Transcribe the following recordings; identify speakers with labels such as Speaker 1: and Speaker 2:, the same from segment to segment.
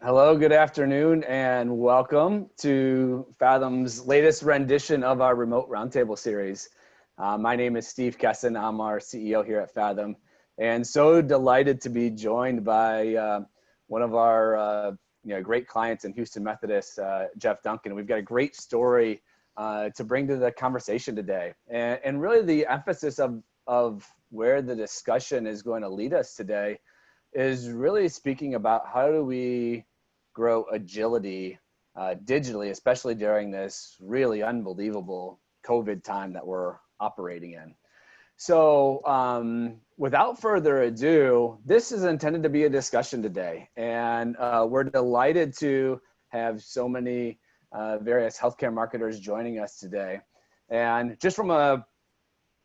Speaker 1: Hello, good afternoon, and welcome to Fathom's latest rendition of our Remote Roundtable series. My name is Steve Kessen. I'm our CEO here at Fathom, and so delighted to be joined by one of our great clients in Houston Methodist, Jeff Duncan. We've got a great story to bring to the conversation today, and really the emphasis of where the discussion is going to lead us today is really speaking about how do we grow agility digitally, especially during this really unbelievable COVID time that we're operating in. So without further ado, this is intended to be a discussion today. And we're delighted to have so many various healthcare marketers joining us today. And just from a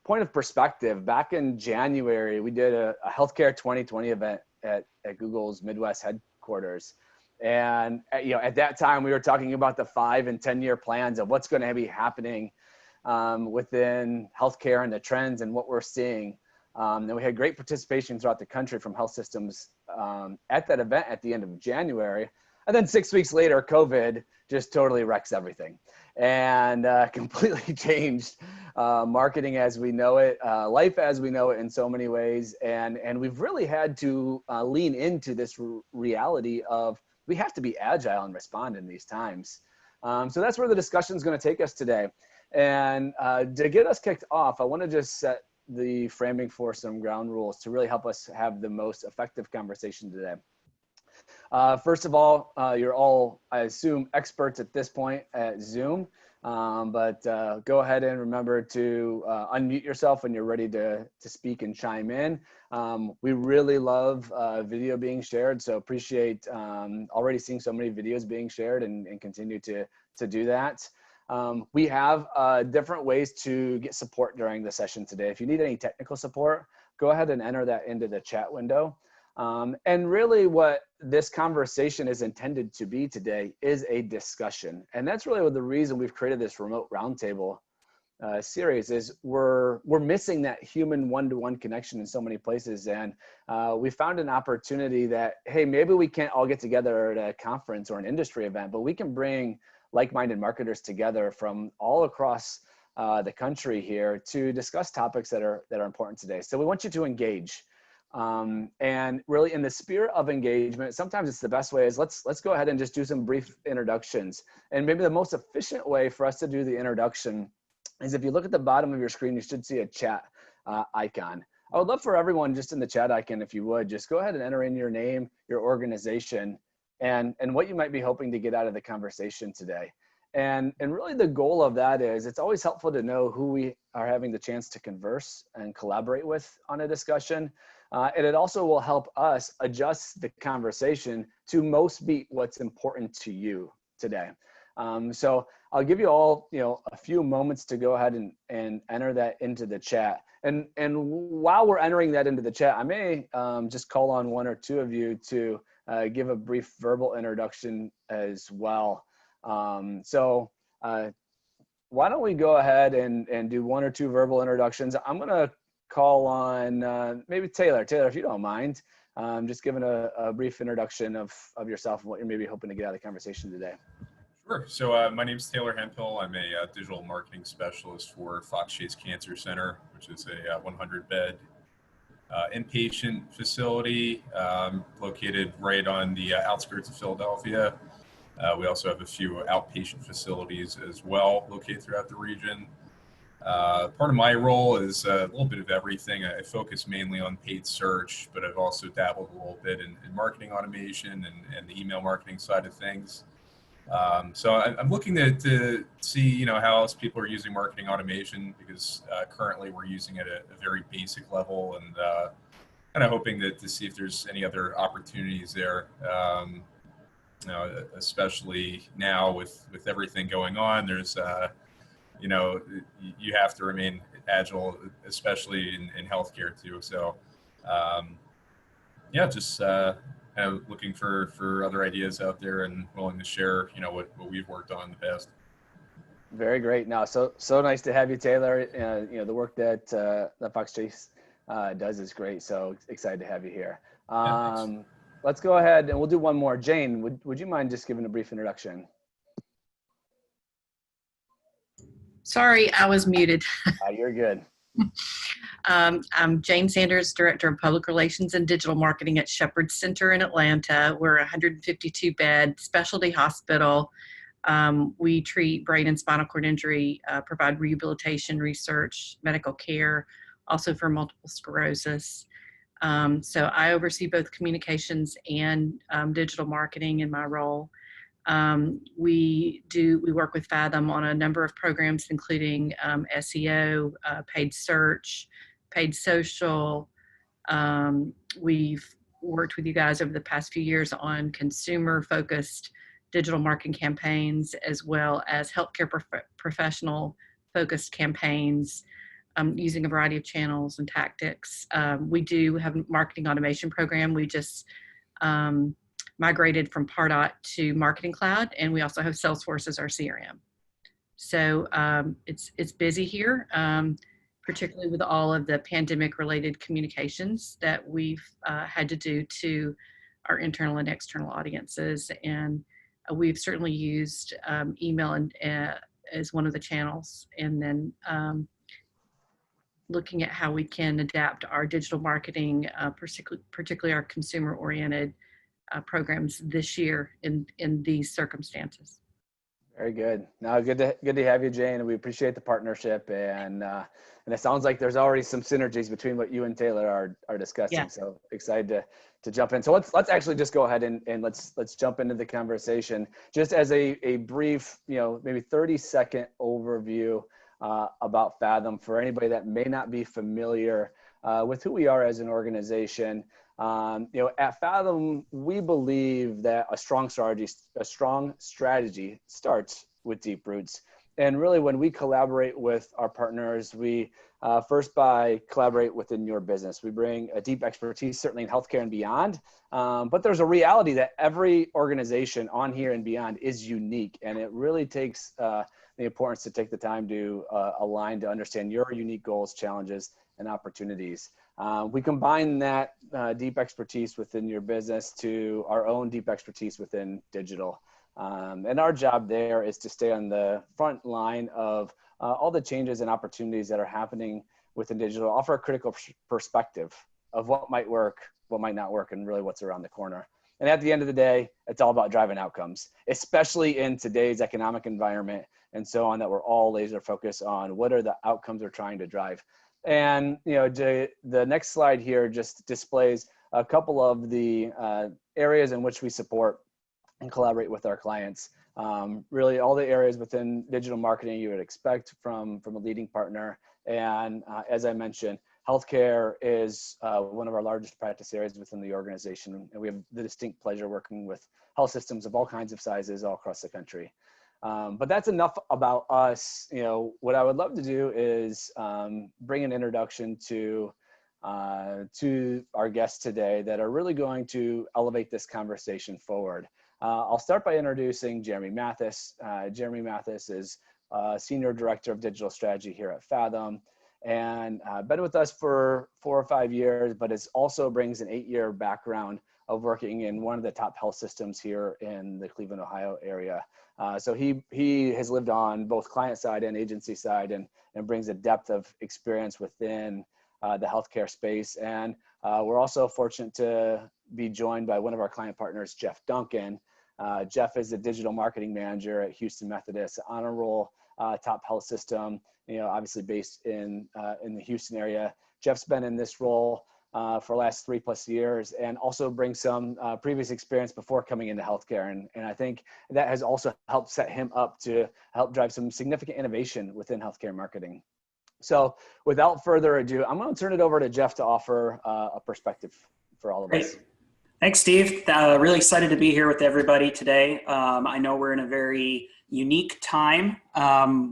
Speaker 1: point of perspective, back in January, we did a Healthcare 2020 event at Google's Midwest headquarters. And at that time, we were talking about the 5 and 10-year plans of what's going to be happening within healthcare and the trends and what we're seeing. And we had great participation throughout the country from health systems at that event at the end of January. And then 6 weeks later, COVID just totally wrecks everything and completely changed marketing as we know it, life as we know it in so many ways. And we've really had to lean into this reality of we have to be agile and respond in these times. So that's where the discussion is going to take us today. And to get us kicked off, I want to just set the framing for some ground rules to really help us have the most effective conversation today. First of all, you're all, I assume, experts at this point at Zoom, but go ahead and remember to unmute yourself when you're ready to speak and chime in. We really love video being shared, so appreciate already seeing so many videos being shared and continue to do that. We have different ways to get support during the session today. If you need any technical support, go ahead and enter that into the chat window. And really what this conversation is intended to be today is a discussion. And that's really the reason we've created this Remote Roundtable series is we're missing that human one-to-one connection in so many places. And we found an opportunity that, hey, maybe we can't all get together at a conference or an industry event, but we can bring like-minded marketers together from all across the country here to discuss topics that are important today. So we want you to engage. And really in the spirit of engagement, sometimes it's the best way is let's go ahead and just do some brief introductions. And maybe the most efficient way for us to do the introduction is if you look at the bottom of your screen, you should see a chat icon. I would love for everyone just in the chat icon, if you would, just go ahead and enter in your name, your organization, and what you might be hoping to get out of the conversation today. And really the goal of that is it's always helpful to know who we are having the chance to converse and collaborate with on a discussion. And it also will help us adjust the conversation to most be what's important to you today. So I'll give you all, a few moments to go ahead and enter that into the chat. And while we're entering that into the chat, I may just call on one or two of you to give a brief verbal introduction as well. So why don't we go ahead and do one or two verbal introductions. I'm going to call on maybe Taylor. Taylor, if you don't mind, just giving a brief introduction of yourself and what you're maybe hoping to get out of the conversation today.
Speaker 2: Sure. So my name is Taylor Hemphill. I'm a digital marketing specialist for Fox Chase Cancer Center, which is a 100-bed inpatient facility located right on the outskirts of Philadelphia. We also have a few outpatient facilities as well located throughout the region. Part of my role is a little bit of everything. I focus mainly on paid search, but I've also dabbled a little bit in marketing automation and the email marketing side of things. So I'm looking to see, how else people are using marketing automation because currently we're using it at a very basic level and kind of hoping to see if there's any other opportunities there. Especially now with everything going on, there's you have to remain agile, especially in healthcare too. So, just kind of looking for other ideas out there and willing to share, what we've worked on in the past.
Speaker 1: Very great. No, so nice to have you, Taylor. The work that Fox Chase does is great. So excited to have you here. let's go ahead and we'll do one more. Jane, would you mind just giving a brief introduction?
Speaker 3: Sorry, I was muted.
Speaker 1: You're good.
Speaker 3: I'm Jane Sanders, Director of Public Relations and Digital Marketing at Shepherd Center in Atlanta. We're a 152-bed specialty hospital. We treat brain and spinal cord injury, provide rehabilitation, research, medical care, also for multiple sclerosis. So I oversee both communications and digital marketing in my role. We work with Fathom on a number of programs, including SEO, paid search, paid social. We've worked with you guys over the past few years on consumer-focused digital marketing campaigns, as well as healthcare professional-focused campaigns, using a variety of channels and tactics. We do have a marketing automation program. We just migrated from Pardot to Marketing Cloud, and we also have Salesforce as our CRM. So it's busy here, particularly with all of the pandemic-related communications that we've had to do to our internal and external audiences. And we've certainly used email and as one of the channels, and then looking at how we can adapt our digital marketing, particularly our consumer-oriented programs this year in these circumstances.
Speaker 1: Very good. Now, good to have you, Jane. We appreciate the partnership, and it sounds like there's already some synergies between what you and Taylor are discussing. Yeah. So excited to jump in. So let's actually just go ahead and let's jump into the conversation. Just as a brief, maybe 30-second overview about Fathom for anybody that may not be familiar with who we are as an organization. At Fathom, we believe that a strong strategy starts with deep roots. And really, when we collaborate with our partners, we first collaborate within your business. We bring a deep expertise, certainly in healthcare and beyond. But there's a reality that every organization on here and beyond is unique, and it really takes the importance to take the time to align to understand your unique goals, challenges, and opportunities. We combine that deep expertise within your business to our own deep expertise within digital. And our job there is to stay on the front line of all the changes and opportunities that are happening within digital, offer a critical perspective of what might work, what might not work, and really what's around the corner. And at the end of the day, it's all about driving outcomes, especially in today's economic environment and so on, that we're all laser focused on what are the outcomes we're trying to drive. And the next slide here just displays a couple of the areas in which we support and collaborate with our clients. Really all the areas within digital marketing you would expect from a leading partner. And as I mentioned, healthcare is one of our largest practice areas within the organization. And we have the distinct pleasure working with health systems of all kinds of sizes all across the country. But that's enough about us. What I would love to do is bring an introduction to our guests today that are really going to elevate this conversation forward. I'll start by introducing Jeremy Mathis. Jeremy Mathis is Senior Director of Digital Strategy here at Fathom, and been with us for 4 or 5 years, but it also brings an 8-year background of working in one of the top health systems here in the Cleveland, Ohio area. So he has lived on both client side and agency side, and brings a depth of experience within the healthcare space. And we're also fortunate to be joined by one of our client partners, Jeff Duncan. Jeff is the digital marketing manager at Houston Methodist, honor roll, top health system, obviously based in the Houston area. Jeff's been in this role for the last 3+ years, and also brings some previous experience before coming into healthcare. And I think that has also helped set him up to help drive some significant innovation within healthcare marketing. So without further ado, I'm going to turn it over to Jeff to offer a perspective for all of us.
Speaker 4: Thanks, Steve. Really excited to be here with everybody today. I know we're in a very unique time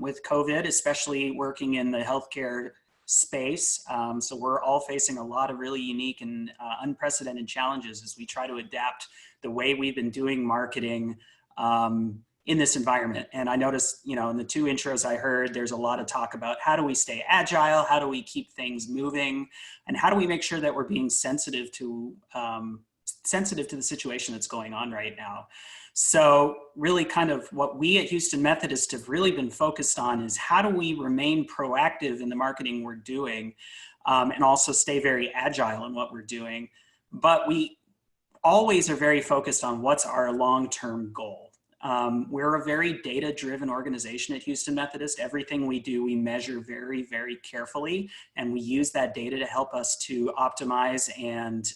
Speaker 4: with COVID, especially working in the healthcare space. So we're all facing a lot of really unique and unprecedented challenges as we try to adapt the way we've been doing marketing in this environment. And I noticed, in the 2 intros I heard, there's a lot of talk about how do we stay agile, how do we keep things moving, and how do we make sure that we're being sensitive to sensitive to the situation that's going on right now. So really kind of what we at Houston Methodist have really been focused on is how do we remain proactive in the marketing we're doing, and also stay very agile in what we're doing. But we always are very focused on what's our long-term goal. We're a very data-driven organization at Houston Methodist. Everything we do, we measure very, very carefully, and we use that data to help us to optimize and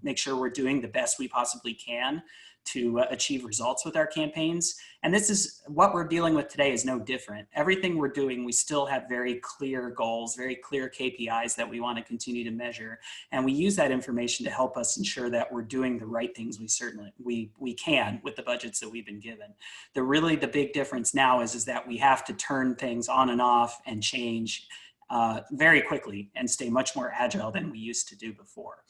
Speaker 4: make sure we're doing the best we possibly can to achieve results with our campaigns. And this is what we're dealing with today is no different. Everything we're doing, we still have very clear goals, very clear KPIs that we want to continue to measure. And we use that information to help us ensure that we're doing the right things we can with the budgets that we've been given. The big difference now is that we have to turn things on and off and change very quickly and stay much more agile than we used to do before.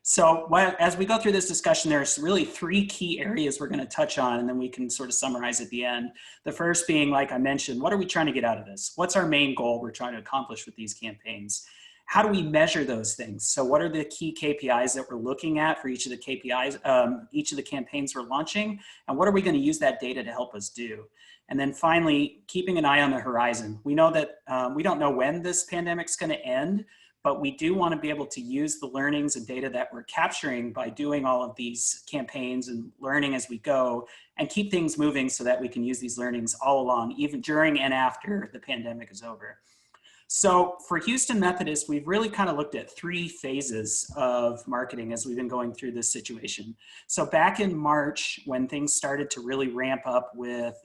Speaker 4: So as we go through this discussion, there's really 3 key areas we're going to touch on, and then we can sort of summarize at the end. The first being, like I mentioned, what are we trying to get out of this? What's our main goal we're trying to accomplish with these campaigns? How do we measure those things? So what are the key KPIs that we're looking at for each of the KPIs, each of the campaigns we're launching? And what are we going to use that data to help us do? And then finally, keeping an eye on the horizon. We know that we don't know when this pandemic's going to end, but we do want to be able to use the learnings and data that we're capturing by doing all of these campaigns and learning as we go and keep things moving so that we can use these learnings all along, even during and after the pandemic is over. So for Houston Methodist, we've really kind of looked at 3 phases of marketing as we've been going through this situation. So back in March, when things started to really ramp up with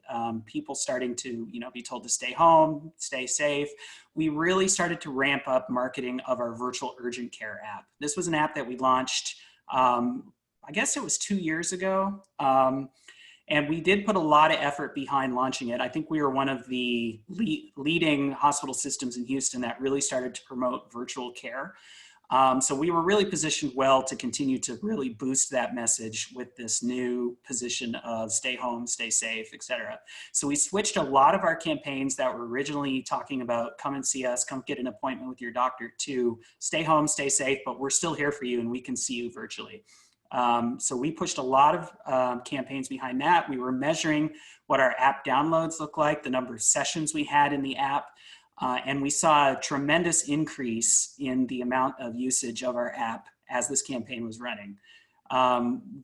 Speaker 4: people starting to, be told to stay home, stay safe, we really started to ramp up marketing of our virtual urgent care app. This was an app that we launched, I guess it was 2 years ago. And we did put a lot of effort behind launching it. I think we were one of the leading hospital systems in Houston that really started to promote virtual care. So we were really positioned well to continue to really boost that message with this new position of stay home, stay safe, et cetera. So we switched a lot of our campaigns that were originally talking about come and see us, come get an appointment with your doctor, to stay home, stay safe, but we're still here for you and we can see you virtually. So we pushed a lot of campaigns behind that. We were measuring what our app downloads look like, the number of sessions we had in the app, and we saw a tremendous increase in the amount of usage of our app as this campaign was running.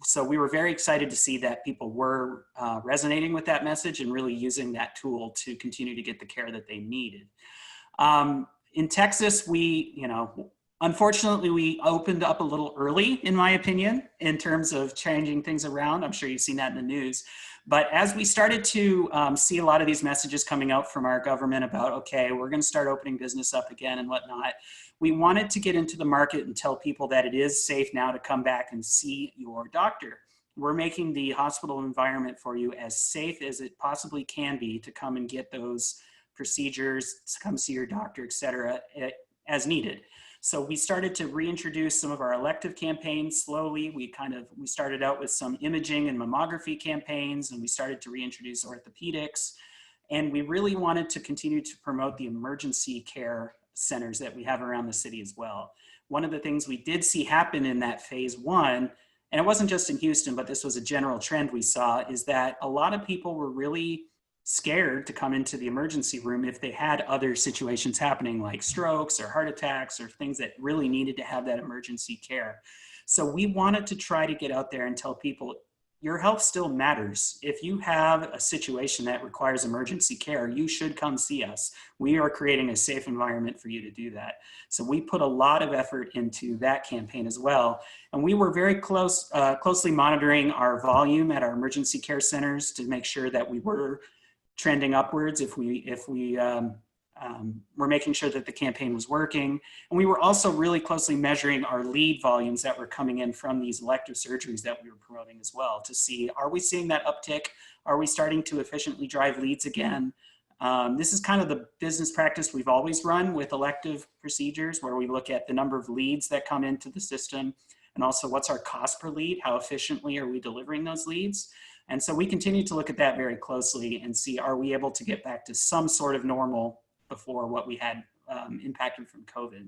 Speaker 4: So we were very excited to see that people were resonating with that message and really using that tool to continue to get the care that they needed. In Texas, unfortunately, we opened up a little early, in my opinion, in terms of changing things around. I'm sure you've seen that in the news. But as we started to see a lot of these messages coming out from our government about, okay, we're going to start opening business up again and whatnot, we wanted to get into the market and tell people that it is safe now to come back and see your doctor. We're making the hospital environment for you as safe as it possibly can be to come and get those procedures, to come see your doctor, et cetera, as needed. So we started to reintroduce some of our elective campaigns slowly. We started out with some imaging and mammography campaigns, and we started to reintroduce orthopedics. And we really wanted to continue to promote the emergency care centers that we have around the city as well. One of the things we did see happen in that phase 1, and it wasn't just in Houston, but this was a general trend we saw, is that a lot of people were really scared to come into the emergency room if they had other situations happening like strokes or heart attacks or things that really needed to have that emergency care. So we wanted to try to get out there and tell people, your health still matters. If you have a situation that requires emergency care, you should come see us. We are creating a safe environment for you to do that. So we put a lot of effort into that campaign as well. And we were very closely monitoring our volume at our emergency care centers to make sure that we were trending upwards if we were making sure that the campaign was working. And we were also really closely measuring our lead volumes that were coming in from these elective surgeries that we were promoting as well to see, are we seeing that uptick? Are we starting to efficiently drive leads again? This is kind of the business practice we've always run with elective procedures, where we look at the number of leads that come into the system and also what's our cost per lead, how efficiently are we delivering those leads? And so we continue to look at that very closely and see, are we able to get back to some sort of normal before what we had impacted from COVID.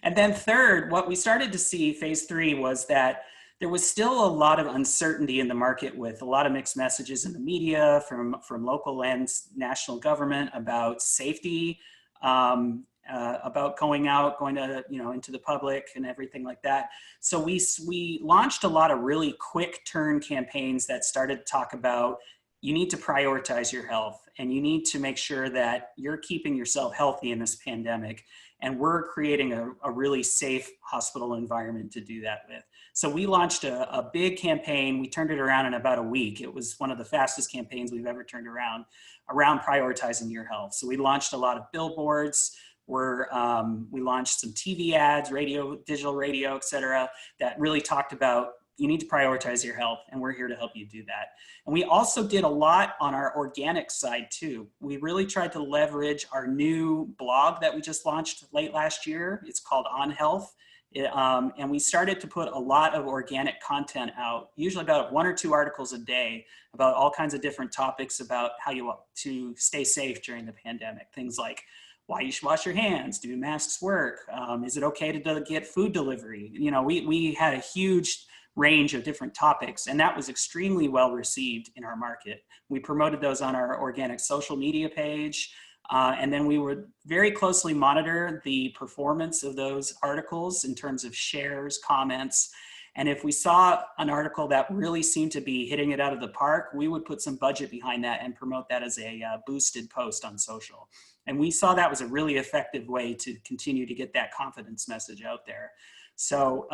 Speaker 4: And then third, what we started to see, phase 3, was that there was still a lot of uncertainty in the market with a lot of mixed messages in the media from local and national government about safety, about going to, into the public and everything like that. So we launched a lot of really quick turn campaigns that started to talk about, you need to prioritize your health and you need to make sure that you're keeping yourself healthy in this pandemic. And we're creating a really safe hospital environment to do that with. So we launched a big campaign. We turned it around in about a week. It was one of the fastest campaigns we've ever turned around prioritizing your health. So we launched a lot of billboards. We launched some TV ads, radio, digital radio, et cetera, that really talked about you need to prioritize your health, and we're here to help you do that. And we also did a lot on our organic side too. We really tried to leverage our new blog that we just launched late last year. It's called On Health. And we started to put a lot of organic content out, usually about 1 or 2 articles a day about all kinds of different topics about how you want to stay safe during the pandemic. Things like why you should wash your hands, do masks work? Is it okay to get food delivery? We had a huge range of different topics, and that was extremely well received in our market. We promoted those on our organic social media page, and then we would very closely monitor the performance of those articles in terms of shares, comments, and if we saw an article that really seemed to be hitting it out of the park, we would put some budget behind that and promote that as a boosted post on social. And we saw that was a really effective way to continue to get that confidence message out there. So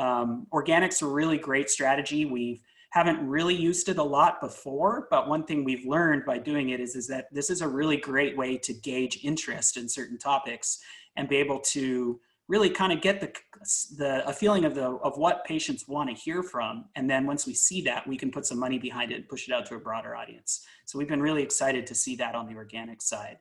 Speaker 4: organic's a really great strategy. We haven't really used it a lot before, but one thing we've learned by doing it is that this is a really great way to gauge interest in certain topics and be able to really kind of get a feeling of what patients want to hear from. And then once we see that, we can put some money behind it and push it out to a broader audience. So we've been really excited to see that on the organic side.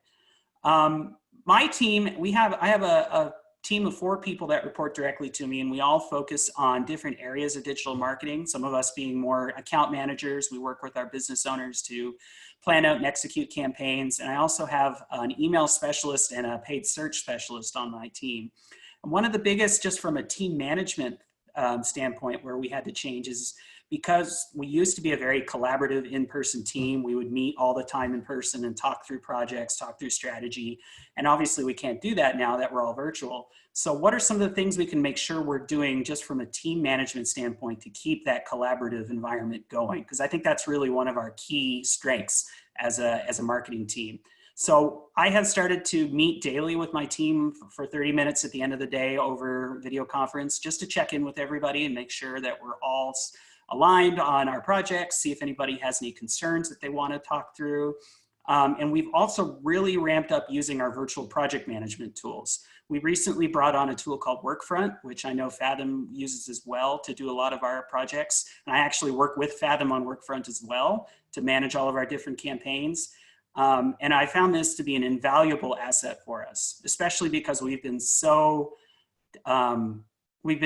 Speaker 4: My team, I have a team of 4 people that report directly to me, and we all focus on different areas of digital marketing. Some of us being more account managers. We work with our business owners to plan out and execute campaigns. And I also have an email specialist and a paid search specialist on my team. And one of the biggest, just from a team management standpoint, where we had to change is because we used to be a very collaborative in-person team. We would meet all the time in person and talk through projects, talk through strategy. And obviously we can't do that now that we're all virtual. So what are some of the things we can make sure we're doing just from a team management standpoint to keep that collaborative environment going? Because I think that's really one of our key strengths as a marketing team. So I have started to meet daily with my team for 30 minutes at the end of the day over video conference, just to check in with everybody and make sure that we're all aligned on our projects, see if anybody has any concerns that they want to talk through. And we've also really ramped up using our virtual project management tools. We recently brought on a tool called Workfront, which I know Fathom uses as well to do a lot of our projects. And I actually work with Fathom on Workfront as well to manage all of our different campaigns. And I found this to be an invaluable asset for us, especially because we've been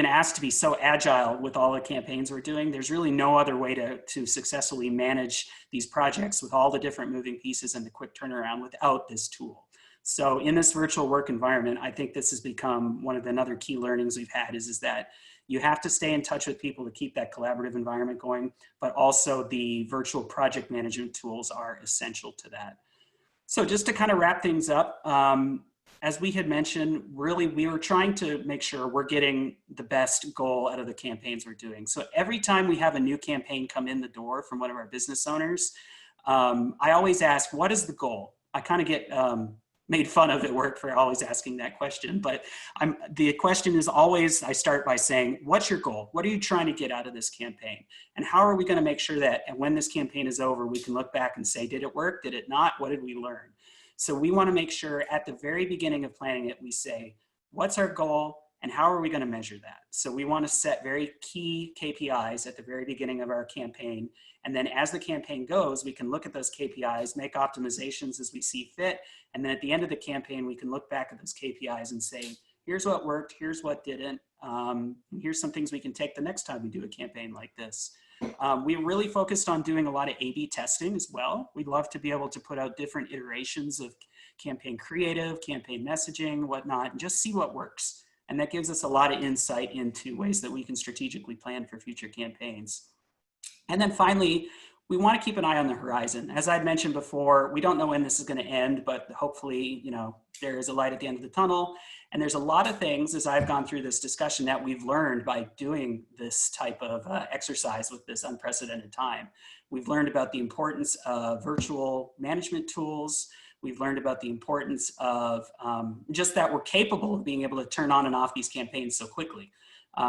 Speaker 4: asked to be so agile with all the campaigns we're doing. There's really no other way to successfully manage these projects with all the different moving pieces and the quick turnaround without this tool. So in this virtual work environment, I think this has become one of the other key learnings we've had is that you have to stay in touch with people to keep that collaborative environment going, but also the virtual project management tools are essential to that. So just to kind of wrap things up, as we had mentioned, really, we were trying to make sure we're getting the best goal out of the campaigns we're doing. So every time we have a new campaign come in the door from one of our business owners, I always ask, what is the goal? I kind of get made fun of at work for always asking that question, but the question is always, I start by saying, what's your goal? What are you trying to get out of this campaign? And how are we going to make sure that when this campaign is over, we can look back and say, did it work? Did it not? What did we learn? So we want to make sure at the very beginning of planning it, we say, what's our goal and how are we going to measure that? So we want to set very key KPIs at the very beginning of our campaign. And then as the campaign goes, we can look at those KPIs, make optimizations as we see fit. And then at the end of the campaign, we can look back at those KPIs and say, here's what worked, here's what didn't. Here's some things we can take the next time we do a campaign like this. We really focused on doing a lot of A/B testing as well. We'd love to be able to put out different iterations of campaign creative, campaign messaging, whatnot, and just see what works. And that gives us a lot of insight into ways that we can strategically plan for future campaigns. And then finally, we want to keep an eye on the horizon. As I'd mentioned before, we don't know when this is going to end, but hopefully, there is a light at the end of the tunnel. And there's a lot of things, as I've gone through this discussion, that we've learned by doing this type of exercise with this unprecedented time. We've learned about the importance of virtual management tools. We've learned about the importance of just that we're capable of being able to turn on and off these campaigns so quickly.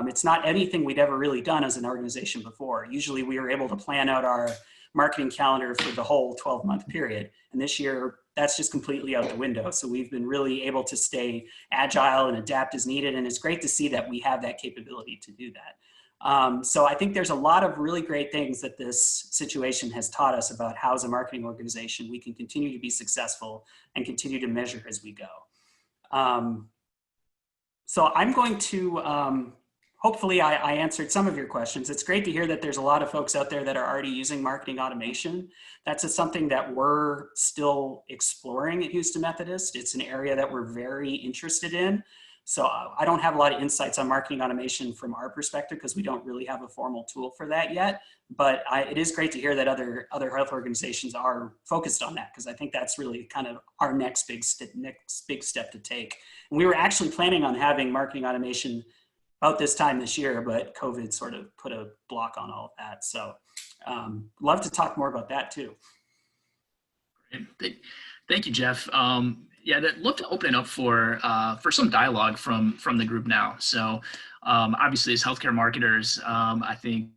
Speaker 4: It's not anything we'd ever really done as an organization before. Usually we were able to plan out our marketing calendar for the whole 12-month period. And this year, that's just completely out the window. So we've been really able to stay agile and adapt as needed. And it's great to see that we have that capability to do that. So I think there's a lot of really great things that this situation has taught us about how as a marketing organization, we can continue to be successful and continue to measure as we go. So I'm going to, hopefully I answered some of your questions. It's great to hear that there's a lot of folks out there that are already using marketing automation. That's something that we're still exploring at Houston Methodist. It's an area that we're very interested in. So I don't have a lot of insights on marketing automation from our perspective because we don't really have a formal tool for that yet. But it is great to hear that other health organizations are focused on that, because I think that's really kind of our next big step to take. And we were actually planning on having marketing automation about this time this year, but COVID sort of put a block on all of that. So love to talk more about that too.
Speaker 5: Thank you, Jeff. Yeah, I'd love to open it up for some dialogue from the group now. So obviously as healthcare marketers, I think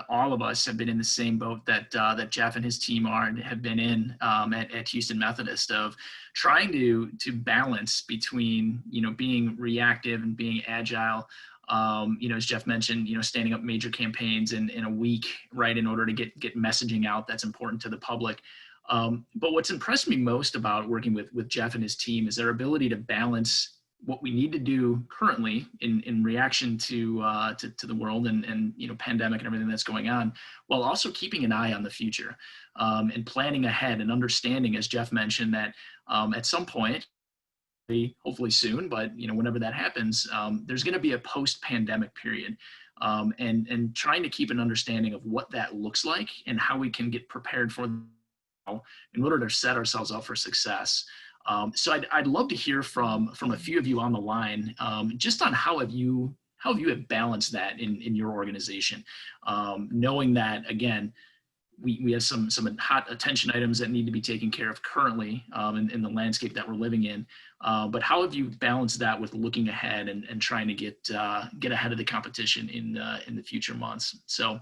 Speaker 5: all of us have been in the same boat that Jeff and his team have been in at Houston Methodist, of trying to balance between, being reactive and being agile. As Jeff mentioned, standing up major campaigns in a week, right, in order to get messaging out that's important to the public. But what's impressed me most about working with Jeff and his team is their ability to balance what we need to do currently in reaction to the world and pandemic and everything that's going on, while also keeping an eye on the future and planning ahead and understanding, as Jeff mentioned, that at some point, hopefully soon, but whenever that happens, there's going to be a post-pandemic period, and trying to keep an understanding of what that looks like and how we can get prepared for in order to set ourselves up for success. So I'd love to hear from a few of you on the line, just on how you have balanced that in your organization, knowing that, again, we have some hot attention items that need to be taken care of currently in the landscape that we're living in. But how have you balanced that with looking ahead and trying to get ahead of the competition in the future months? So,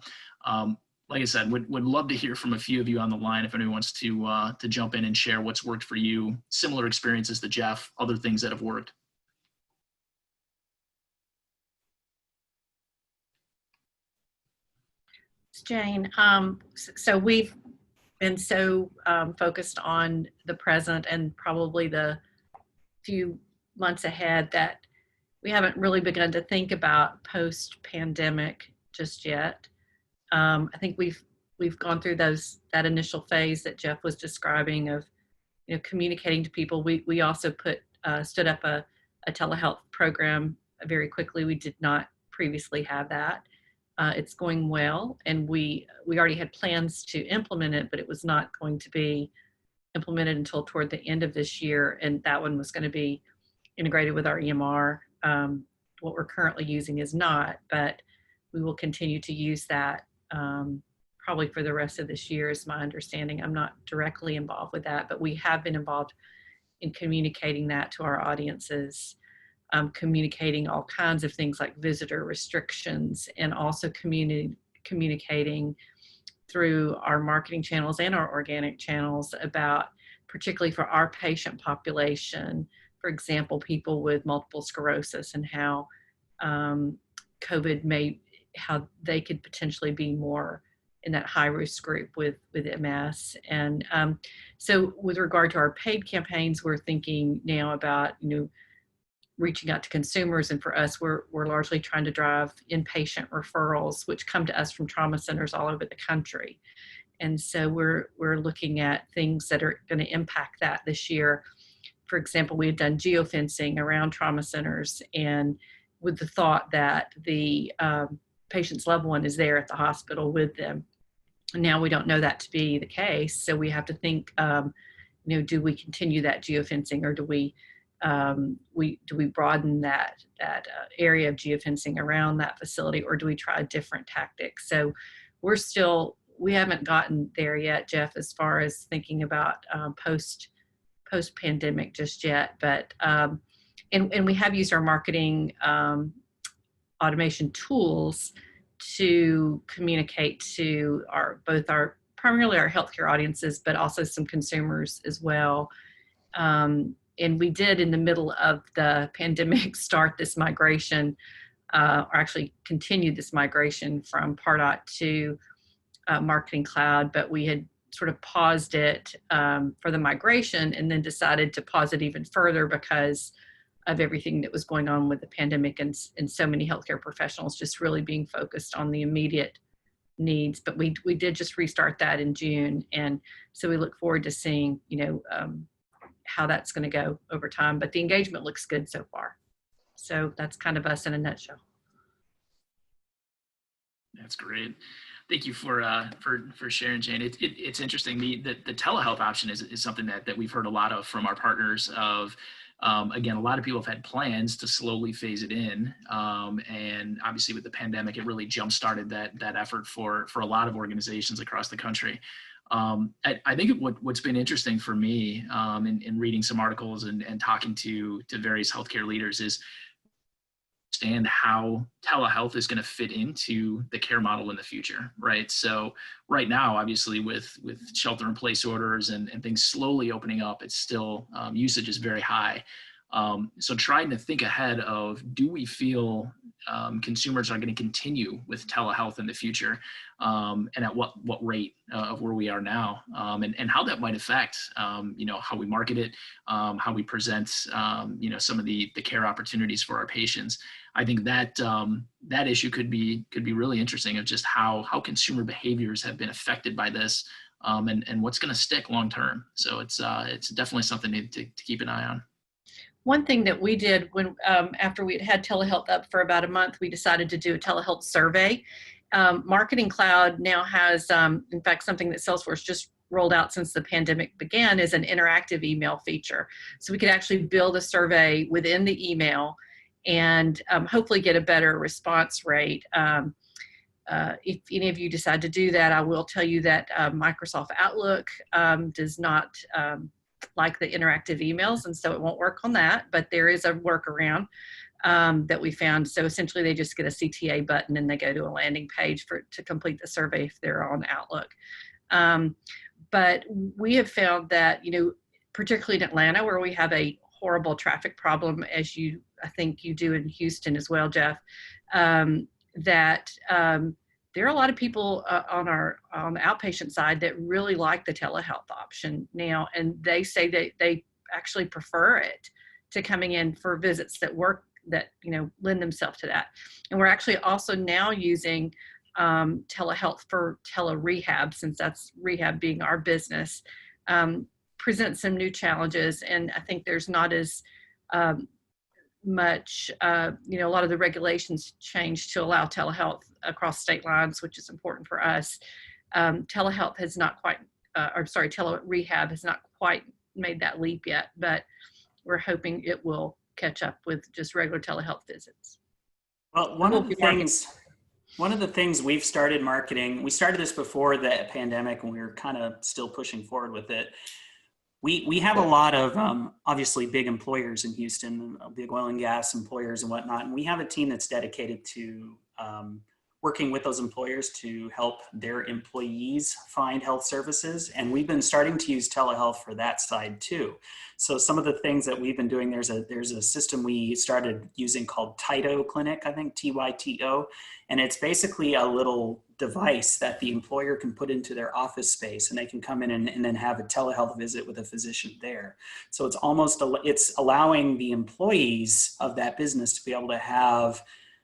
Speaker 5: like I said, would love to hear from a few of you on the line if anyone wants to jump in and share what's worked for you, similar experiences to Jeff, other things that have worked.
Speaker 3: Jane, so we've been so focused on the present and probably the few months ahead that we haven't really begun to think about post-pandemic just yet. I think we've gone through that initial phase that Jeff was describing of communicating to people. We also stood up a telehealth program very quickly. We did not previously have that. It's going well, and we already had plans to implement it, but it was not going to be implemented until toward the end of this year, and that one was going to be integrated with our EMR. What we're currently using is not, but we will continue to use that probably for the rest of this year, is my understanding. I'm not directly involved with that, but we have been involved in communicating that to our audiences. Communicating all kinds of things like visitor restrictions, and also communicating through our marketing channels and our organic channels about, particularly for our patient population, for example, people with multiple sclerosis, and how COVID how they could potentially be more in that high risk group with MS. And so with regard to our paid campaigns, we're thinking now about, reaching out to consumers, and for us, we're largely trying to drive inpatient referrals, which come to us from trauma centers all over the country. And so we're looking at things that are going to impact that this year. For example, we had done geofencing around trauma centers and with the thought that the patient's loved one is there at the hospital with them. And now we don't know that to be the case, so we have to think, do we continue that geofencing, or do we broaden that area of geofencing around that facility, or do we try a different tactic? So we haven't gotten there yet, Jeff, as far as thinking about post pandemic just yet, but and we have used our marketing automation tools to communicate to primarily our healthcare audiences, but also some consumers as well. And we did, in the middle of the pandemic, start this migration, or actually continue this migration from Pardot to Marketing Cloud, but we had sort of paused it for the migration, and then decided to pause it even further because of everything that was going on with the pandemic, and so many healthcare professionals just really being focused on the immediate needs. But we did just restart that in June, and so we look forward to seeing how that's going to go over time. But the engagement looks good so far. So that's kind of us in a nutshell.
Speaker 5: That's great. Thank you for sharing, Jane. It's interesting. The telehealth option is something that we've heard a lot of from our partners. Again, a lot of people have had plans to slowly phase it in, and obviously with the pandemic, it really jump-started that effort for a lot of organizations across the country. I think what's been interesting for me in reading some articles and talking to various healthcare leaders is understand how telehealth is going to fit into the care model in the future, right? So right now, obviously with shelter-in-place orders and things slowly opening up, it's still usage is very high. So trying to think ahead of, do we feel consumers are going to continue with telehealth in the future, and at what rate of where we are now, and how that might affect how we market it, how we present some of the care opportunities for our patients. I think that that issue could be really interesting, of just how consumer behaviors have been affected by this, and what's going to stick long term. So it's definitely something to keep an eye on.
Speaker 3: One thing that we did when after we had telehealth up for about a month, we decided to do a telehealth survey. Marketing Cloud now has, in fact, something that Salesforce just rolled out since the pandemic began, is an interactive email feature. So we could actually build a survey within the email and hopefully get a better response rate. If any of you decide to do that, I will tell you that Microsoft Outlook does not like the interactive emails, and so it won't work on that, but there is a workaround that we found. So essentially they just get a CTA button and they go to a landing page to complete the survey if they're on Outlook. But we have found that, particularly in Atlanta, where we have a horrible traffic problem, as I think you do in Houston as well, Jeff, that there are a lot of people on the outpatient side that really like the telehealth option now, and they say that they actually prefer it to coming in for visits that lend themselves to that. And we're actually also now using telehealth for telerehab, since that's rehab being our business, presents some new challenges. And I think there's not as much, a lot of the regulations changed to allow telehealth across state lines, which is important for us. Telehealth has not quite, telerehab has not quite made that leap yet, but we're hoping it will catch up with just regular telehealth visits.
Speaker 4: Well, one of the things we've started marketing, we started this before the pandemic and we were kind of still pushing forward with it. We have a lot of obviously big employers in Houston, big oil and gas employers and whatnot. And we have a team that's dedicated to working with those employers to help their employees find health services. And we've been starting to use telehealth for that side too. So some of the things that we've been doing, there's a system we started using called Tyto Clinic, I think, TYTO. And it's basically a little device that the employer can put into their office space, and they can come in and then have a telehealth visit with a physician there. So it's allowing the employees of that business to be able to have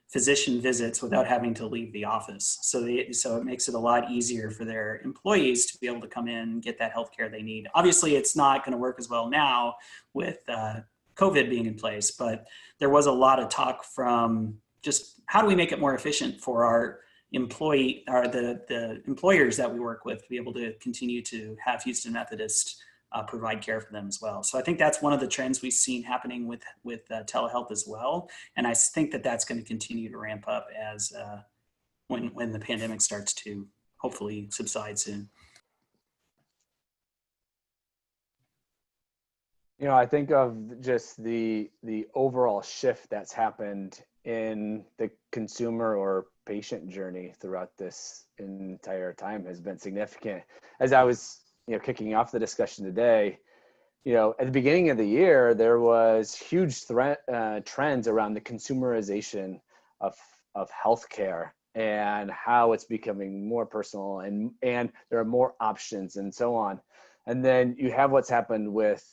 Speaker 4: physician visits without having to leave the office. So it makes it a lot easier for their employees to be able to come in and get that healthcare they need. Obviously, it's not going to work as well now with COVID being in place, but there was a lot of talk from just how do we make it more efficient for our the employers that we work with to be able to continue to have Houston Methodist provide care for them as well. So I think that's one of the trends we've seen happening with telehealth as well. And I think that that's going to continue to ramp up as when the pandemic starts to hopefully subside soon.
Speaker 1: You know, I think of just the overall shift that's happened in the consumer or patient journey throughout this entire time has been significant. As I was, kicking off the discussion today, at the beginning of the year, there was huge trends around the consumerization of healthcare and how it's becoming more personal and there are more options and so on. And then you have what's happened with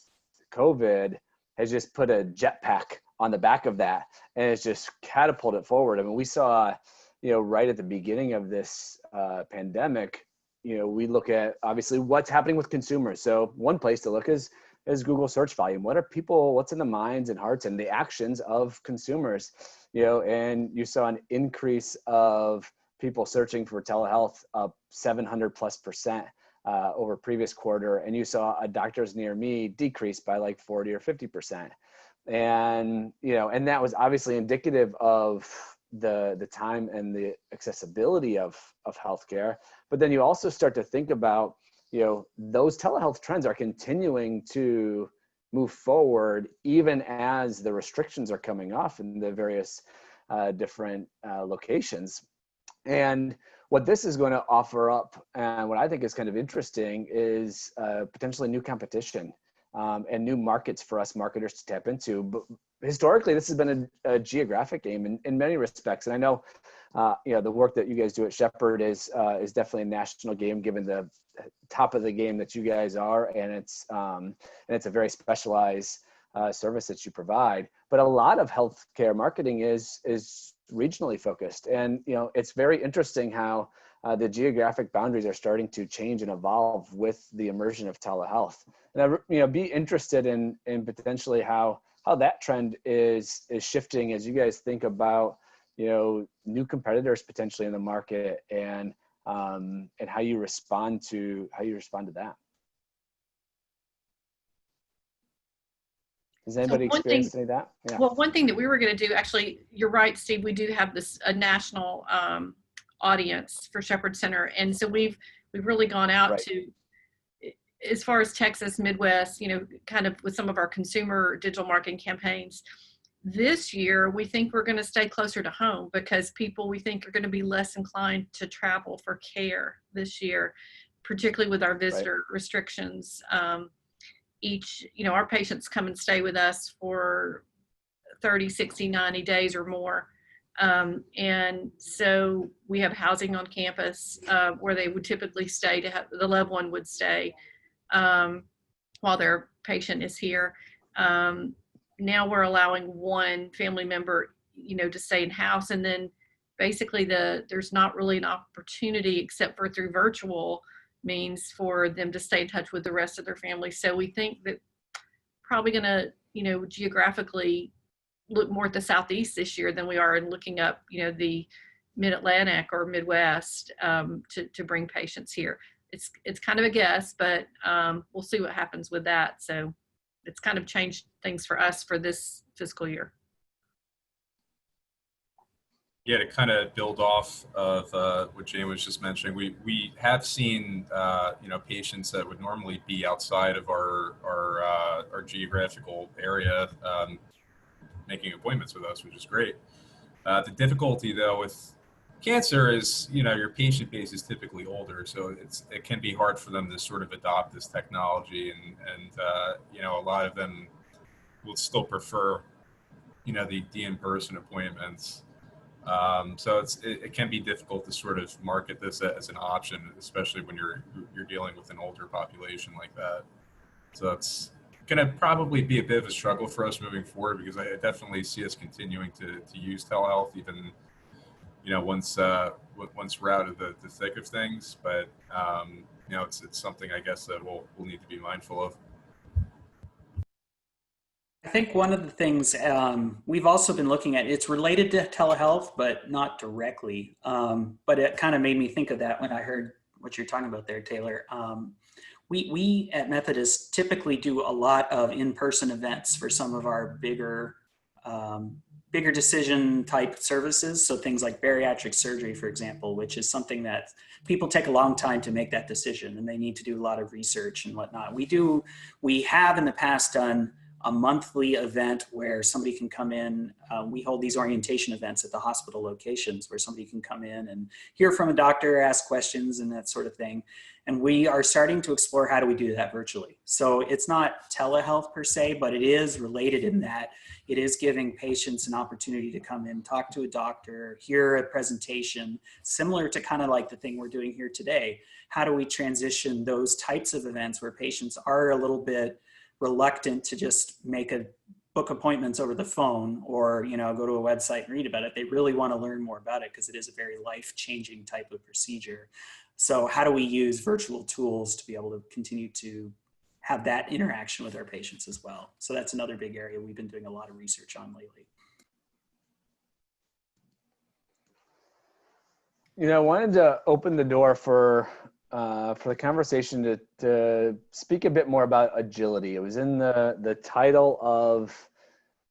Speaker 1: COVID has just put a jetpack on the back of that, and it's just catapulted forward. I mean, we saw, right at the beginning of this pandemic, we look at obviously what's happening with consumers. So one place to look is Google search volume. What's in the minds and hearts and the actions of consumers, and you saw an increase of people searching for telehealth up 700+% over previous quarter. And you saw a doctors near me decrease by like 40 or 50%. And, and that was obviously indicative of the time and the accessibility of healthcare. But then you also start to think about, those telehealth trends are continuing to move forward, even as the restrictions are coming off in the various different locations. And what this is going to offer up, and what I think is kind of interesting, is potentially new competition and new markets for us marketers to tap into. But historically, this has been a geographic game in many respects. And I know, the work that you guys do at Shepherd is definitely a national game, given the top of the game that you guys are, and it's a very specialized service that you provide. But a lot of healthcare marketing is regionally focused, and it's very interesting how the geographic boundaries are starting to change and evolve with the immersion of telehealth. And I be interested in potentially how that trend is shifting as you guys think about new competitors potentially in the market, and how you respond to that. Has anybody experienced any of that?
Speaker 3: Yeah. Well, one thing that we were going to do, actually, you're right, Steve, we do have a national audience for Shepherd Center. And so we've really gone out to, as far as Texas, Midwest, kind of with some of our consumer digital marketing campaigns. This year, we think we're going to stay closer to home because people, we think, are going to be less inclined to travel for care this year, particularly with our visitor restrictions. Our patients come and stay with us for 30, 60, 90 days or more. And so we have housing on campus where they would typically stay, the loved one would stay while their patient is here. Now we're allowing one family member, to stay in house. And then basically there's not really an opportunity except for through virtual means for them to stay in touch with the rest of their family. So we think that probably going to, geographically look more at the Southeast this year than we are in looking up, the Mid-Atlantic or Midwest to bring patients here. It's kind of a guess, but we'll see what happens with that. So it's kind of changed things for us for this fiscal year.
Speaker 2: Yeah, to kind of build off of what Jane was just mentioning, we have seen patients that would normally be outside of our geographical area making appointments with us, which is great. The difficulty though with cancer is your patient base is typically older, so it can be hard for them to sort of adopt this technology, and a lot of them will still prefer the in-person appointments. So it can be difficult to sort of market this as an option, especially when you're dealing with an older population like that. So it's going to probably be a bit of a struggle for us moving forward, because I definitely see us continuing to use telehealth, even once we're out of the thick of things. But it's something I guess that we'll need to be mindful of.
Speaker 4: I think one of the things we've also been looking at, it's related to telehealth, but not directly. But it kind of made me think of that when I heard what you're talking about there, Taylor. We at Methodist typically do a lot of in-person events for some of our bigger decision type services. So things like bariatric surgery, for example, which is something that people take a long time to make that decision, and they need to do a lot of research and whatnot. We have in the past done a monthly event where somebody can come in. We hold these orientation events at the hospital locations where somebody can come in and hear from a doctor, ask questions and that sort of thing. And we are starting to explore how do we do that virtually. So it's not telehealth per se, but it is related in that it is giving patients an opportunity to come in, talk to a doctor, hear a presentation, similar to kind of like the thing we're doing here today. How do we transition those types of events where patients are a little bit reluctant to just book appointments over the phone or, go to a website and read about it. They really want to learn more about it because it is a very life-changing type of procedure. So how do we use virtual tools to be able to continue to have that interaction with our patients as well? So that's another big area we've been doing a lot of research on lately.
Speaker 1: I wanted to open the door for the conversation to speak a bit more about agility. It was in the title of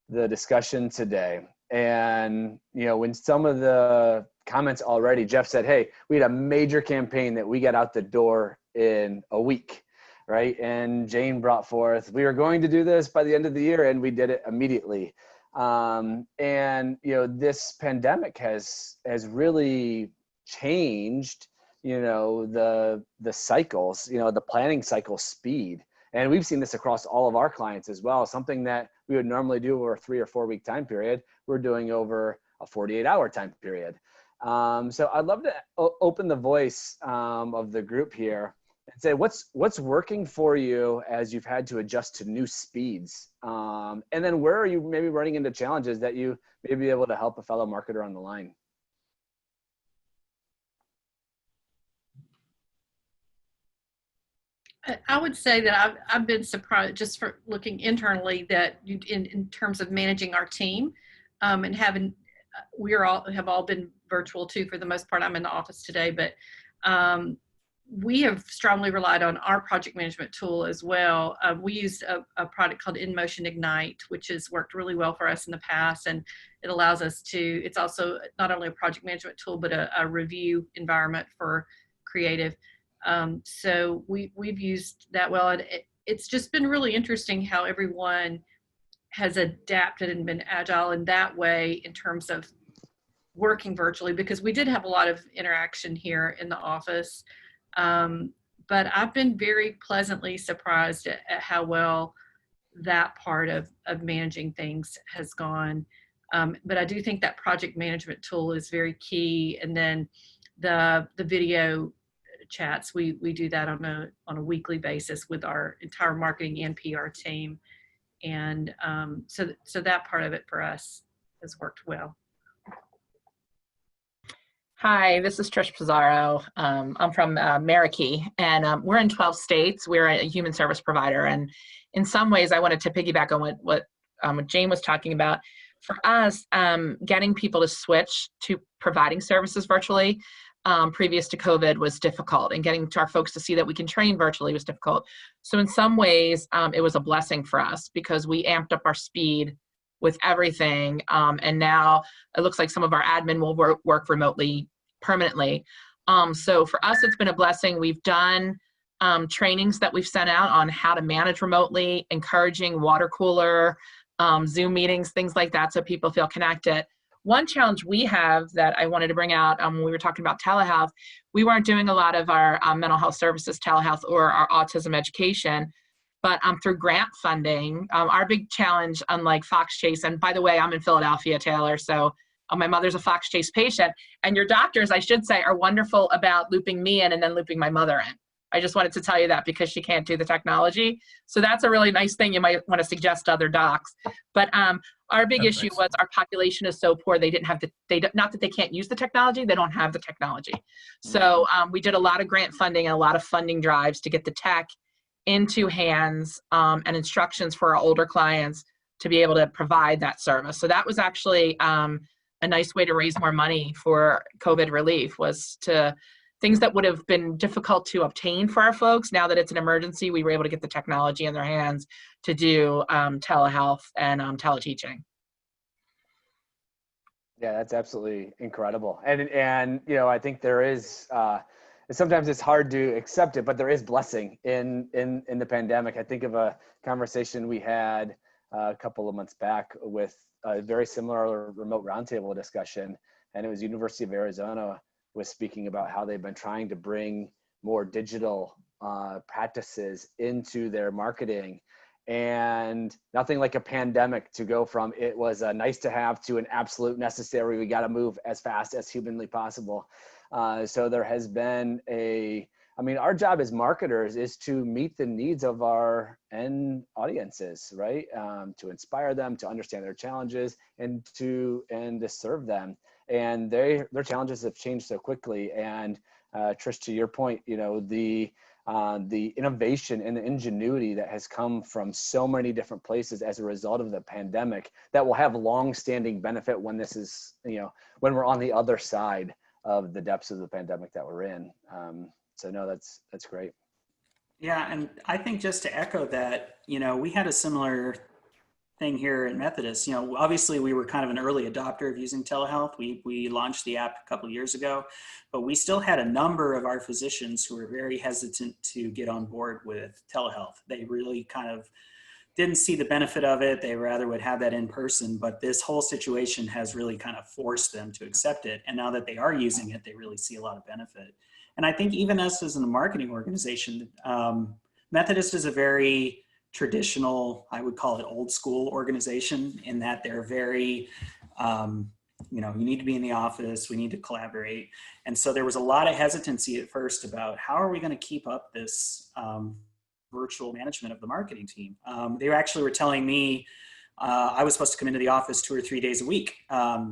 Speaker 1: the discussion today. And, when some of the comments already, Jeff said, hey, we had a major campaign that we got out the door in a week, right? And Jane brought forth, we were going to do this by the end of the year, and we did it immediately. And, this pandemic has really changed the cycles, the planning cycle speed. And we've seen this across all of our clients as well. Something that we would normally do over a 3 or 4 week time period, we're doing over a 48-hour time period. So I'd love to open the voice of the group here and say, what's working for you as you've had to adjust to new speeds? And then where are you maybe running into challenges that you may be able to help a fellow marketer on the line?
Speaker 3: I would say that I've been surprised just for looking internally that in terms of managing our team and having, have all been virtual too for the most part. I'm in the office today, but we have strongly relied on our project management tool as well. We use a product called InMotion Ignite, which has worked really well for us in the past. And it allows us to, it's also not only a project management tool, but a review environment for creative. So we've used that well, and it's just been really interesting how everyone has adapted and been agile in that way in terms of working virtually, because we did have a lot of interaction here in the office. But I've been very pleasantly surprised at how well that part of managing things has gone. But I do think that project management tool is very key. And then the video chats, we do that on a weekly basis with our entire marketing and PR team. And so that part of it for us has worked well.
Speaker 6: Hi, this is Trish Pizarro. I'm from Marikey, and we're in 12 states. We're a human service provider, and in some ways, I wanted to piggyback on what Jane was talking about. For us, getting people to switch to providing services virtually previous to COVID was difficult, and getting to our folks to see that we can train virtually was difficult. So in some ways, it was a blessing for us because we amped up our speed with everything, and now it looks like some of our admin will work remotely permanently. So for us, it's been a blessing. We've done trainings that we've sent out on how to manage remotely, encouraging water cooler, Zoom meetings, things like that, so people feel connected. One challenge we have that I wanted to bring out when we were talking about telehealth, we weren't doing a lot of our mental health services telehealth or our autism education, but through grant funding, our big challenge, unlike Fox Chase, and by the way, I'm in Philadelphia, Taylor, so my mother's a Fox Chase patient, and your doctors, I should say, are wonderful about looping me in and then looping my mother in. I just wanted to tell you that because she can't do the technology. So that's a really nice thing you might want to suggest to other docs. But our big issue was our population is so poor, they didn't have not that they can't use the technology, they don't have the technology. So we did a lot of grant funding and a lot of funding drives to get the tech into hands and instructions for our older clients to be able to provide that service. So that was actually a nice way to raise more money for COVID relief, was to things that would have been difficult to obtain for our folks. Now that it's an emergency, we were able to get the technology in their hands to do telehealth and teleteaching.
Speaker 1: Yeah, that's absolutely incredible. And you know, I think there is sometimes it's hard to accept it, but there is blessing in the pandemic. I think of a conversation we had a couple of months back with a very similar remote roundtable discussion, and it was University of Arizona was speaking about how they've been trying to bring more digital practices into their marketing, and nothing like a pandemic to go from it was a nice to have to an absolute necessary. We got to move as fast as humanly possible. So there has been our job as marketers is to meet the needs of our end audiences, right? To inspire them, to understand their challenges, and to serve them. And their challenges have changed so quickly. And Trish, to your point, you know, the innovation and the ingenuity that has come from so many different places as a result of the pandemic that will have long-standing benefit when this is, you know, when we're on the other side of the depths of the pandemic that we're in. So no, that's great.
Speaker 4: Yeah, and I think just to echo that, you know, we had a similar thing here at Methodist. You know, obviously we were kind of an early adopter of using telehealth. We launched the app a couple of years ago, but we still had a number of our physicians who were very hesitant to get on board with telehealth. They really kind of didn't see the benefit of it. They rather would have that in person, but this whole situation has really kind of forced them to accept it. And now that they are using it, they really see a lot of benefit. And I think even us as a marketing organization, Methodist is a very traditional, I would call it old school organization, in that they're very, you know, you need to be in the office, we need to collaborate. And so there was a lot of hesitancy at first about how are we going to keep up this virtual management of the marketing team. They actually were telling me I was supposed to come into the office 2 or 3 days a week,